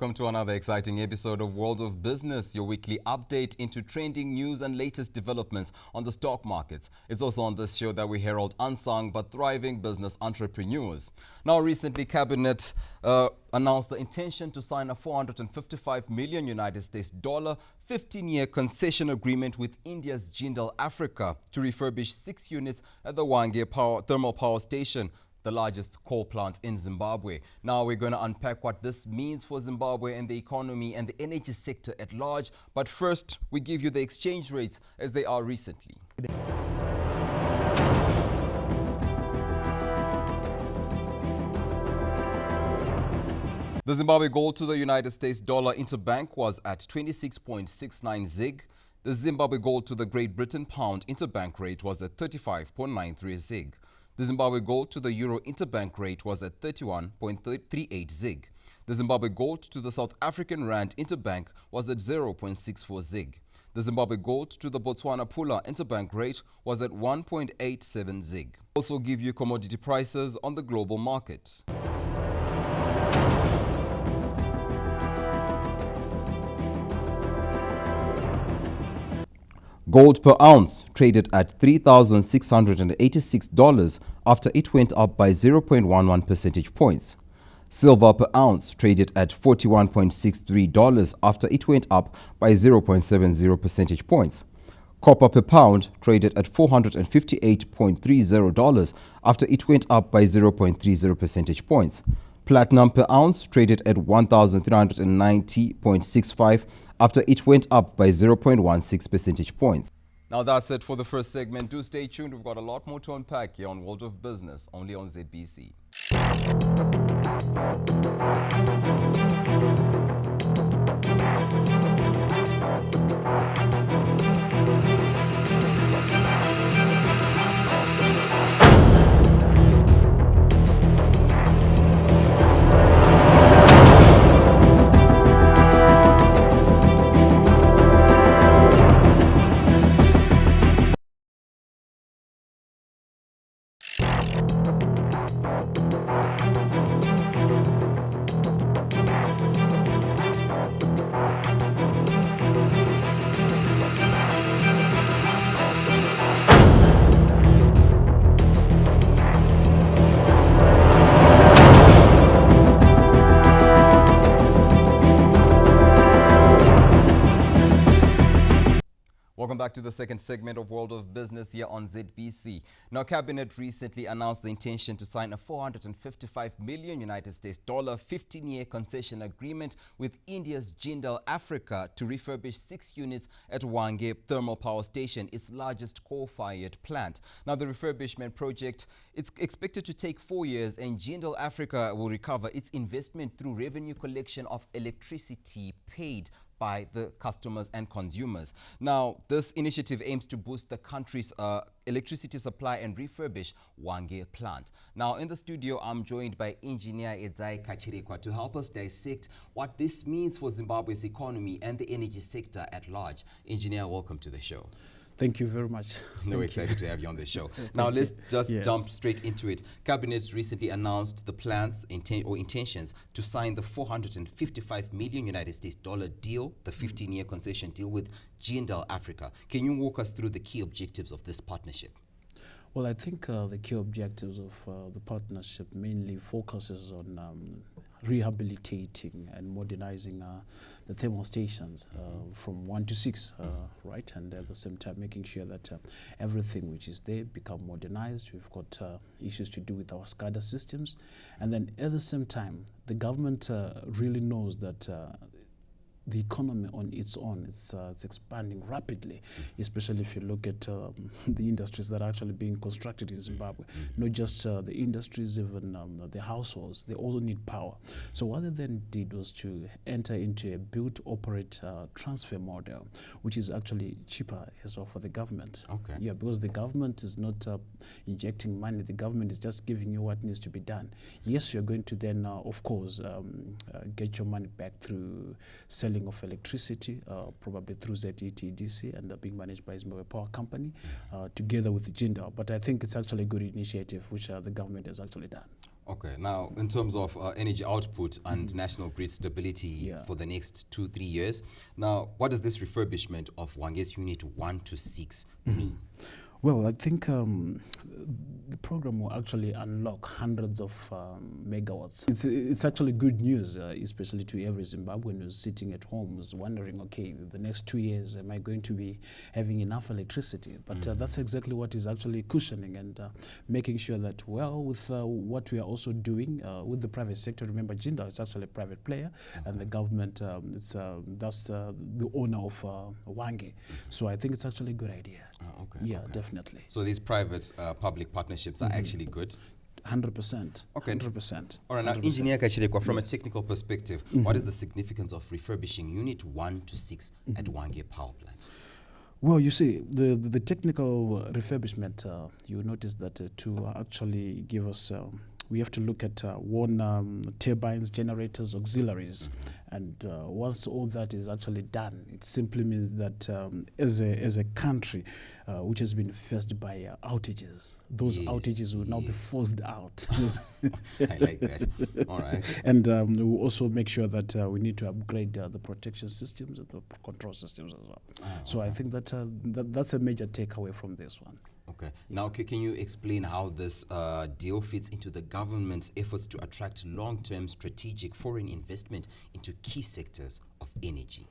welcome to another exciting episode of World of Business, your weekly update into trending news and latest developments on the stock markets. It's also on this show that we herald unsung but thriving business entrepreneurs. Now, recently, Cabinet announced the intention to sign a $455 million United States dollar 15-year concession agreement with India's Jindal Africa to refurbish 6 units at the Hwange thermal power station, the largest coal plant in Zimbabwe. Now we're going to unpack what this means for Zimbabwe and the economy and the energy sector at large. But first, we give you the exchange rates as they are recently. The Zimbabwe gold to the United States dollar interbank was at 26.69 ZiG. The Zimbabwe gold to the Great Britain pound interbank rate was at 35.93 ZiG. The Zimbabwe gold to the euro interbank rate was at 31.38 ZiG. The Zimbabwe gold to the South African rand interbank was at 0.64 ZiG. The Zimbabwe gold to the Botswana pula interbank rate was at 1.87 ZiG. Also give you commodity prices on the global market. Gold per ounce traded at $3,686 after it went up by 0.11 percentage points. Silver per ounce traded at $41.63 after it went up by 0.70 percentage points. Copper per pound traded at $458.30 after it went up by 0.30 percentage points. Platinum per ounce traded at $1,390.65 after it went up by 0.16 percentage points. Now that's it for the first segment. Do stay tuned. We've got a lot more to unpack here on World of Business, only on ZBC. Welcome back to the second segment of World of Business here on ZBC. Now, Cabinet recently announced the intention to sign a $455 million United States dollar 15-year concession agreement with India's Jindal Africa to refurbish 6 units at Hwange thermal power station, its largest coal-fired plant. Now, the refurbishment project, it's expected to take 4 years, and Jindal Africa will recover its investment through revenue collection of electricity paid by the customers and consumers. Now, this initiative aims to boost the country's electricity supply and refurbish Hwange plant. Now, in the studio, I'm joined by Engineer Edzai Kachirekwa to help us dissect what this means for Zimbabwe's economy and the energy sector at large. Engineer, welcome to the show. Thank you very much. We're excited to have you on the show. Now, let's just jump straight into it. Cabinet recently announced the plans or intentions to sign the $455 million United States dollar deal, the 15-year concession deal with Jindal Africa. Can you walk us through the key objectives of this partnership? Well, I think the key objectives of the partnership mainly focuses on rehabilitating and modernizing the thermal stations from 1 to 6, right? And at the same time, making sure that everything which is there become modernized. We've got issues to do with our SCADA systems. And then at the same time, the government really knows that the economy on its own, it's expanding rapidly, especially if you look at the industries that are actually being constructed in Zimbabwe. Not just the industries, even the households, they all need power. So what they then did was to enter into a build, operate, transfer model, which is actually cheaper as well for the government. Okay. Yeah, because the government is not injecting money. The government is just giving you what needs to be done. Yes, you're going to then, of course, get your money back through selling selling of electricity, probably through ZETDC, and being managed by Zimbabwe Power Company, together with Jindal. But I think it's actually a good initiative which the government has actually done. Okay, now in terms of energy output and national grid stability for the next 2-3 years, now what does this refurbishment of Hwange's Unit 1 to 6 mean? Well, I think the program will actually unlock hundreds of megawatts. It's actually good news, especially to every Zimbabwean who's sitting at home, who's wondering, okay, the next 2 years, am I going to be having enough electricity? But that's exactly what is actually cushioning and making sure that, well, with what we are also doing with the private sector, remember Jindal is actually a private player, and the government, that's the owner of Hwange. So I think it's actually a good idea. Okay. Yeah, okay. Definitely. So these private public partnerships are actually good? 100%. Okay. 100%. All right, now, Engineer Kachilekwa, from a technical perspective, what is the significance of refurbishing Unit 1 to 6 at Hwange Power Plant? Well, you see, the technical refurbishment, you notice that to actually give us, we have to look at one turbines, generators, auxiliaries, and once all that is actually done, it simply means that as a country which has been faced by outages, those outages will now be forced out. I like that. All right. And we will also make sure that we need to upgrade the protection systems and the control systems as well. So I think that, that's a major takeaway from this one. Okay. Now, can you explain how this deal fits into the government's efforts to attract long-term strategic foreign investment into key sectors of energy?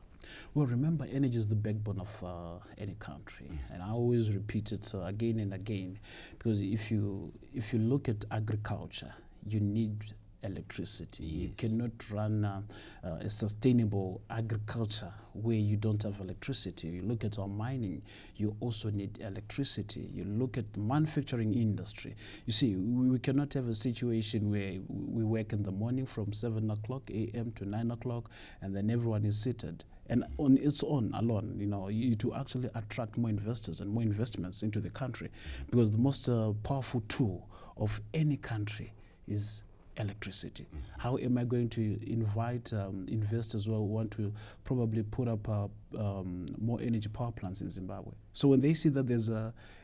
Well, remember, energy is the backbone of any country, and I always repeat it again and again, because if you look at agriculture, you need electricity. Yes. You cannot run a sustainable agriculture where you don't have electricity. You look at our mining, you also need electricity. You look at the manufacturing industry. You see, we cannot have a situation where we work in the morning from 7 o'clock a.m. to 9 o'clock, and then everyone is seated. And on its own alone, to actually attract more investors and more investments into the country, because the most powerful tool of any country is electricity. How am I going to invite investors who want to probably put up more energy power plants in Zimbabwe? So when they see that there's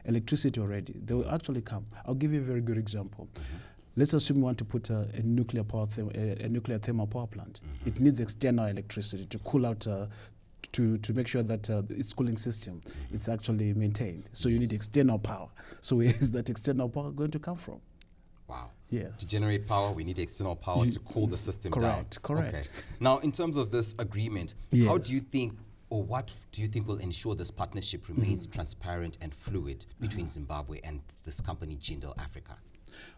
electricity already, they will actually come. I'll give you a very good example. Let's assume we want to put a nuclear thermal power plant. It needs external electricity to cool out, to make sure that its cooling system is actually maintained. So you need external power. So where is that external power going to come from? Wow. Yes. To generate power, we need external power to cool the system down. Correct. Okay. Now, in terms of this agreement, how do you think, or what do you think will ensure this partnership remains transparent and fluid between Zimbabwe and this company, Jindal Africa?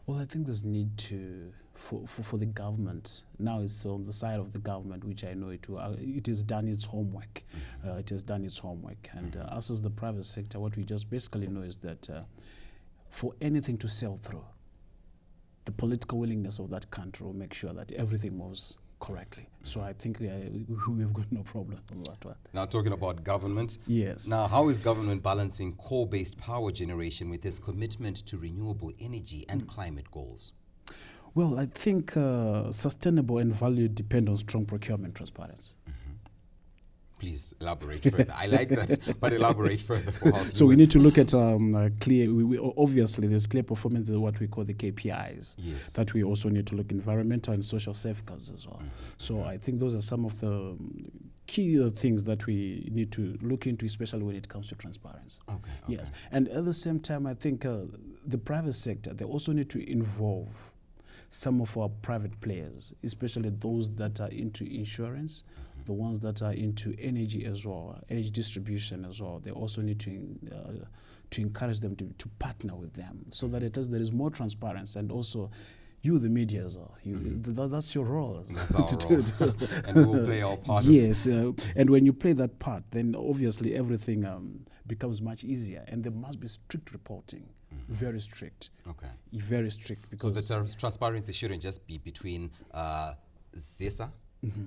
Well, I think there's need to, for the government, now it's on the side of the government, which I know it has done its homework. It has done its homework. And us as the private sector, what we just basically know is that for anything to sell through, the political willingness of that country will make sure that everything moves correctly. So I think we've got no problem on that one. Now, talking about government. Yes. Now, how is government balancing coal-based power generation with its commitment to renewable energy and climate goals? Well, I think sustainable and value depend on strong procurement transparency. Please elaborate further. I like that, but elaborate further for our viewers. So we need to look at clear. Obviously, there's clear performance is what we call the KPIs. Yes. That we also need to look environmental and social safeguards as well. So I think those are some of the key things that we need to look into, especially when it comes to transparency. Okay. Yes, and at the same time, I think the private sector, they also need to involve some of our private players, especially those that are into insurance, the ones that are into energy as well, energy distribution as well. They also need to encourage them to partner with them, so that at least there is more transparency, and also you, the media, as well. That's your role. That's our role. And we will play our part. Yes, and when you play that part, then obviously everything becomes much easier, and there must be strict reporting. Very strict. Okay. Very strict. Because so the transparency shouldn't just be between ZESA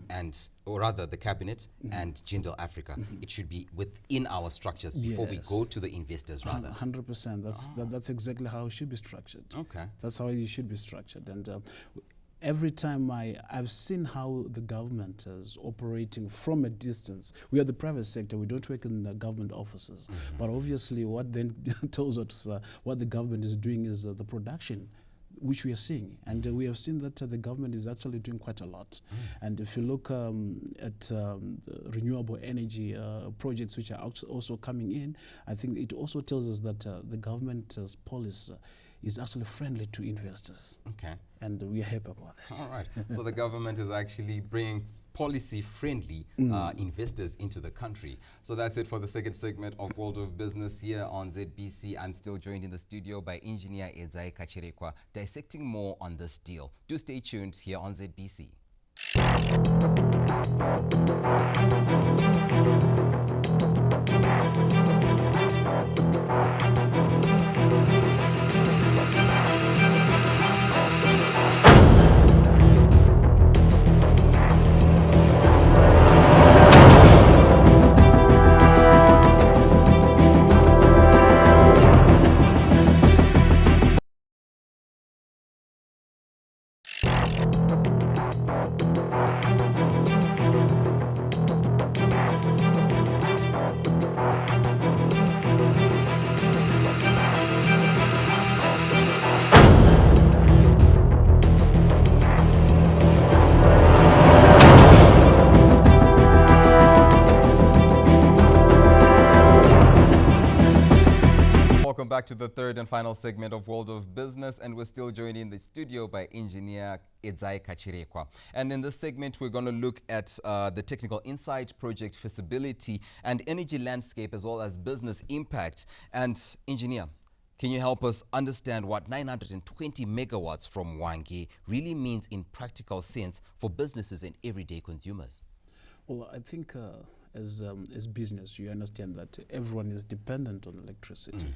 and, or rather the cabinet and Jindal Africa. It should be within our structures before we go to the investors, rather. 100%. That's exactly how it should be structured. Okay. That's how it should be structured. And every time I've seen how the government is operating from a distance. We are the private sector. We don't work in the government offices. But obviously what then tells us what the government is doing is the production, which we are seeing. And we have seen that the government is actually doing quite a lot. And if you look at renewable energy projects which are also coming in, I think it also tells us that the government's policy is actually friendly to investors. Okay. And we are happy about that. All right. So the government is actually bringing policy-friendly investors into the country. So that's it for the second segment of World of Business here on ZBC. I'm still joined in the studio by engineer Edzai Kachirekwa, dissecting more on this deal. Do stay tuned here on ZBC. Back to the third and final segment of World of Business, and we're still joined in the studio by engineer Edzai Kachirekwa. And in this segment, we're going to look at the technical insight, project feasibility, and energy landscape, as well as business impact. And engineer, can you help us understand what 920 megawatts from Hwange really means in practical sense for businesses and everyday consumers? Well, I think as business, you understand that everyone is dependent on electricity.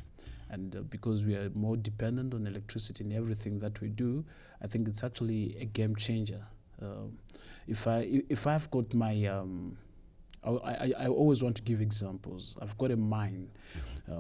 And because we are more dependent on electricity in everything that we do, I think it's actually a game changer. If I've got my I always want to give examples. I've got a mine,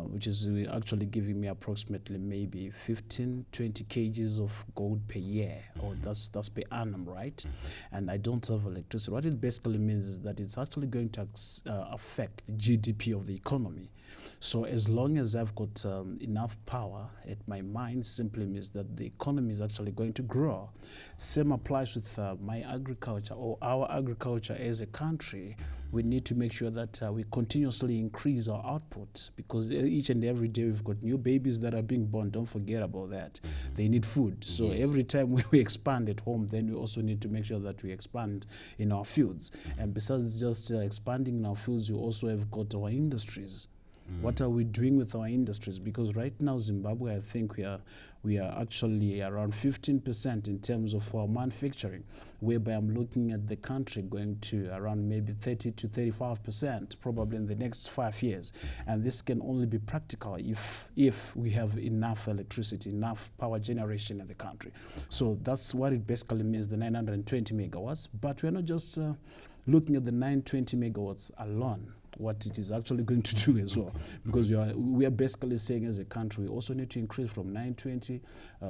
which is actually giving me approximately maybe 15, 20 kgs of gold per year, or that's per annum, right? And I don't have electricity. What it basically means is that it's actually going to affect the GDP of the economy. So as long as I've got enough power at my mine, simply means that the economy is actually going to grow. Same applies with my agriculture, or our agriculture as a country. We need to make sure that we continuously increase our output, because each and every day we've got new babies that are being born. Don't forget about that. They need food. So every time we expand at home, then we also need to make sure that we expand in our fields. And besides just expanding in our fields, we also have got our industries. What are we doing with our industries? Because right now, Zimbabwe, I think we are actually around 15% in terms of our manufacturing, whereby I'm looking at the country going to around maybe 30 to 35%, probably in the next 5 years. And this can only be practical if we have enough electricity, enough power generation in the country. So that's what it basically means, the 920 megawatts. But we're not just looking at the 920 megawatts alone, what it is actually going to do as well, because we are basically saying as a country we also need to increase from 920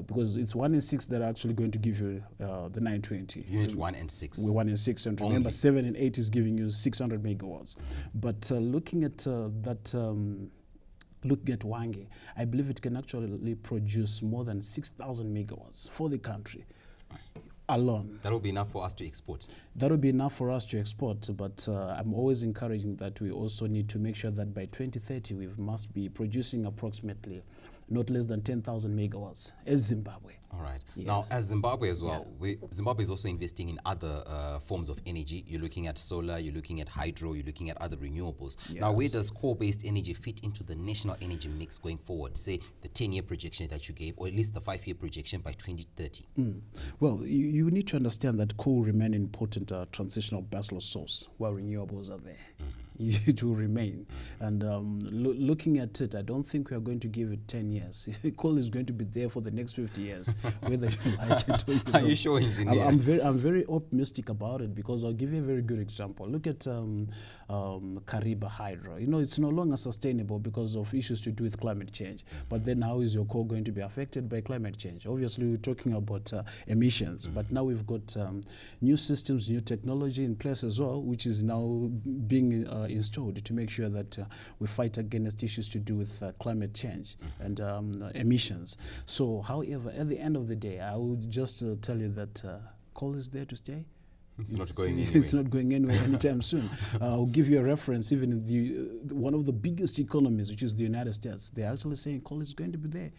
because it's 1 in 6 that are actually going to give you the 920. Unit 1 and 6. We're 1 in 6, and remember 7 and 8 is giving you 600 megawatts. But looking at looking at Hwange, I believe it can actually produce more than 6,000 megawatts for the country alone. That will be enough for us to export. That will be enough for us to export, but I'm always encouraging that we also need to make sure that by 2030 we must be producing approximately not less than 10,000 megawatts as Zimbabwe. All right. Yes. Now, as Zimbabwe as well, Zimbabwe is also investing in other forms of energy. You're looking at solar, you're looking at hydro, you're looking at other renewables. Yes. Now, where does coal-based energy fit into the national energy mix going forward? Say, the 10-year projection that you gave, or at least the 5-year projection by 2030. Well, you need to understand that coal remains an important transitional baseload source while renewables are there. it will remain. And looking at it, I don't think we are going to give it 10 years. Coal is going to be there for the next 50 years, whether you like it or you don't. Are you sure, engineer? I'm very optimistic about it, because I'll give you a very good example. Look at Kariba Hydro. You know, it's no longer sustainable because of issues to do with climate change. But then how is your coal going to be affected by climate change? Obviously, we're talking about emissions, but now we've got new systems, new technology in place as well, which is now being installed to make sure that we fight against issues to do with climate change and emissions. So, however, at the end of the day, I would just tell you that coal is there to stay. It's not going anywhere. It's not going anywhere anytime soon. I'll give you a reference. Even in one of the biggest economies, which is the United States, they're actually saying coal is going to be there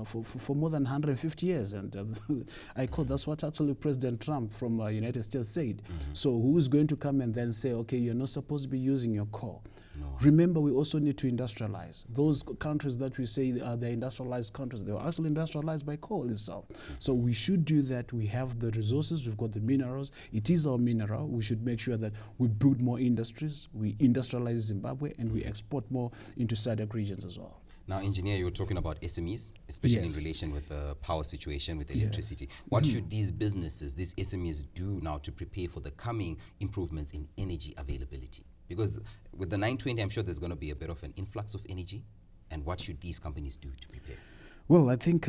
for more than 150 years. And I call that's what actually President Trump from United States said. So who's going to come and then say, okay, you're not supposed to be using your coal? No. Remember, we also need to industrialize. Those countries that we say they're industrialized countries, they were actually industrialized by coal itself. So we should do that. We have the resources, we've got the minerals. It is our mineral. We should make sure that we build more industries, we industrialize Zimbabwe, and we export more into SADC regions as well. Now, engineer, you were talking about SMEs, especially in relation with the power situation, with electricity. What should these businesses, these SMEs, do now to prepare for the coming improvements in energy availability? Because with the 920, I'm sure there's going to be a bit of an influx of energy. And what should these companies do to prepare? Well, I think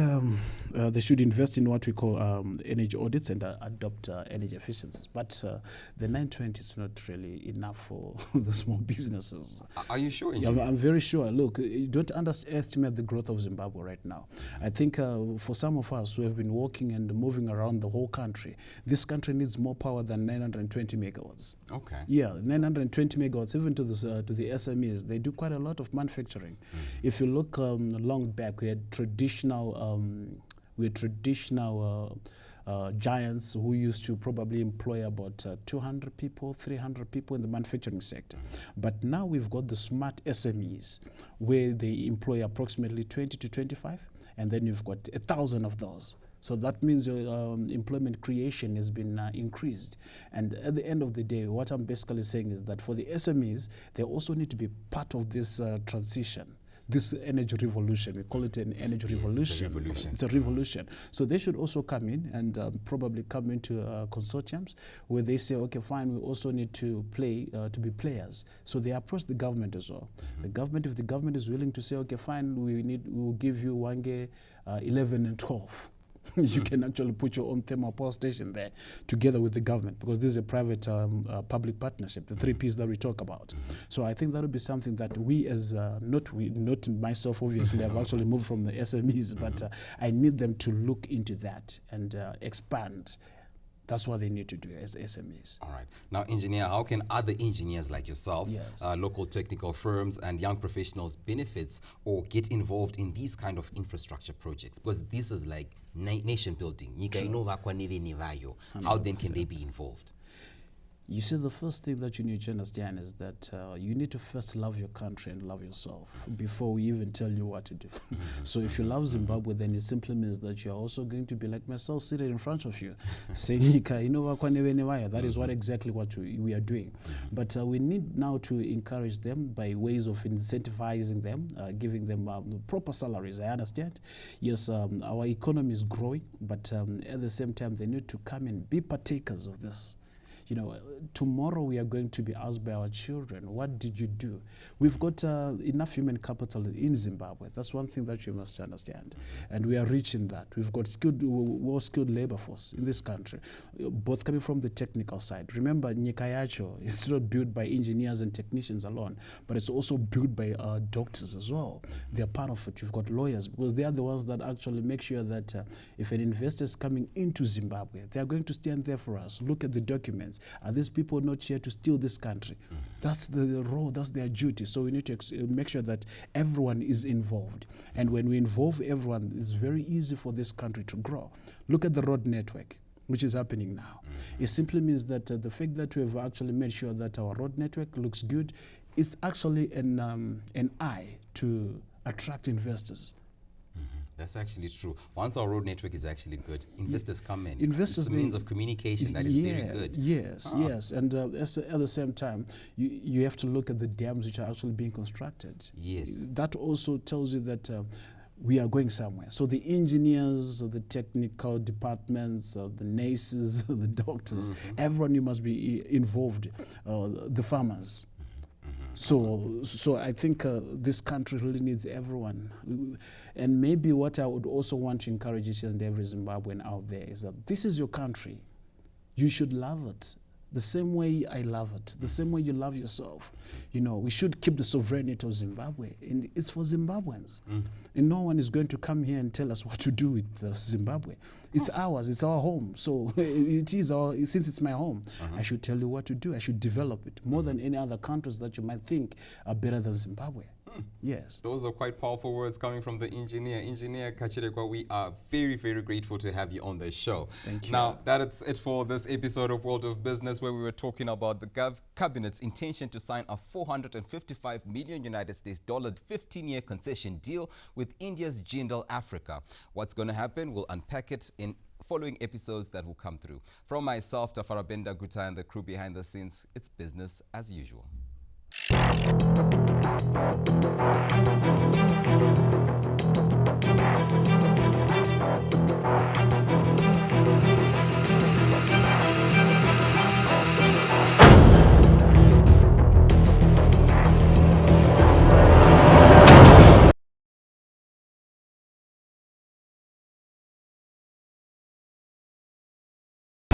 they should invest in what we call energy audits and adopt energy efficiencies. But the 920 is not really enough for the small businesses. Are you sure? Yeah, I'm very sure. Look, you don't underestimate the growth of Zimbabwe right now. I think for some of us who have been walking and moving around the whole country, this country needs more power than 920 megawatts. Okay. Yeah, 920 megawatts, even to the SMEs, they do quite a lot of manufacturing. If you look long back, we had traditional giants who used to probably employ about 200 people, 300 people in the manufacturing sector. But now we've got the smart SMEs where they employ approximately 20 to 25, and then you've got 1,000 of those. So that means employment creation has been increased. And at the end of the day, what I'm basically saying is that for the SMEs, they also need to be part of this transition. This energy revolution, we call it an energy revolution. It's a revolution. It's a revolution. So they should also come in and probably come into consortiums where they say, okay, fine, we also need to to be players. So they approach the government as well. The government, if the government is willing to say, okay, fine, we'll give you Hwange 11 and 12. You can actually put your own thermal power station there together with the government, because this is a private public partnership, the 3 Ps that we talk about. So I think that would be something that we as, not myself obviously, I've actually moved from the SMEs, but I need them to look into that and expand. That's what they need to do as SMEs. All right. Now, engineer, how can other engineers like yourselves, local technical firms and young professionals benefit or get involved in these kind of infrastructure projects? Because this is like nation building. How then can they be involved? You see, the first thing that you need to understand is that you need to first love your country and love yourself before we even tell you what to do. So if you love Zimbabwe, then it simply means that you're also going to be like myself, seated in front of you, saying, that is exactly what we are doing. But we need now to encourage them by ways of incentivizing them, giving them proper salaries. I understand. Yes, our economy is growing, but at the same time, they need to come and be partakers of this. You know, tomorrow we are going to be asked by our children, what did you do? We've got enough human capital in Zimbabwe. That's one thing that you must understand. And we are rich in that. We've got well-skilled labor force in this country, both coming from the technical side. Remember, Nyika Yacho is not built by engineers and technicians alone, but it's also built by doctors as well. They're part of it. You've got lawyers, because they are the ones that actually make sure that if an investor is coming into Zimbabwe, they are going to stand there for us, look at the documents. Are these people not here to steal this country? That's the role, that's their duty. So we need to make sure that everyone is involved. And when we involve everyone, it's very easy for this country to grow. Look at the road network, which is happening now. It simply means that the fact that we have actually made sure that our road network looks good, it's actually an eye to attract investors. That's actually true. Once our road network is actually good, investors come in. Investors, it's a means of communication that is very good. Yes, yes. And at the same time, you have to look at the dams which are actually being constructed. Yes. That also tells you that we are going somewhere. So the engineers, the technical departments, the nurses, the doctors, everyone, you must be involved, the farmers. So I think this country really needs everyone. And maybe what I would also want to encourage each and every Zimbabwean out there is that this is your country. You should love it the same way I love it, the same way you love yourself. You know, we should keep the sovereignty of Zimbabwe. And it's for Zimbabweans. And no one is going to come here and tell us what to do with Zimbabwe. It's ours, it's our home. So it is since it's my home, I should tell you what to do. I should develop it more than any other countries that you might think are better than Zimbabwe. Yes. Those are quite powerful words coming from the engineer. Engineer Kachirekwa, we are very, very grateful to have you on the show. Thank you. Now, that is it for this episode of World of Business, where we were talking about the Cabinet's intention to sign a $455 million United States 15-year concession deal with India's Jindal, Africa. What's going to happen? We'll unpack it in following episodes that will come through. From myself, Tafara Benda Guta, and the crew behind the scenes, it's business as usual.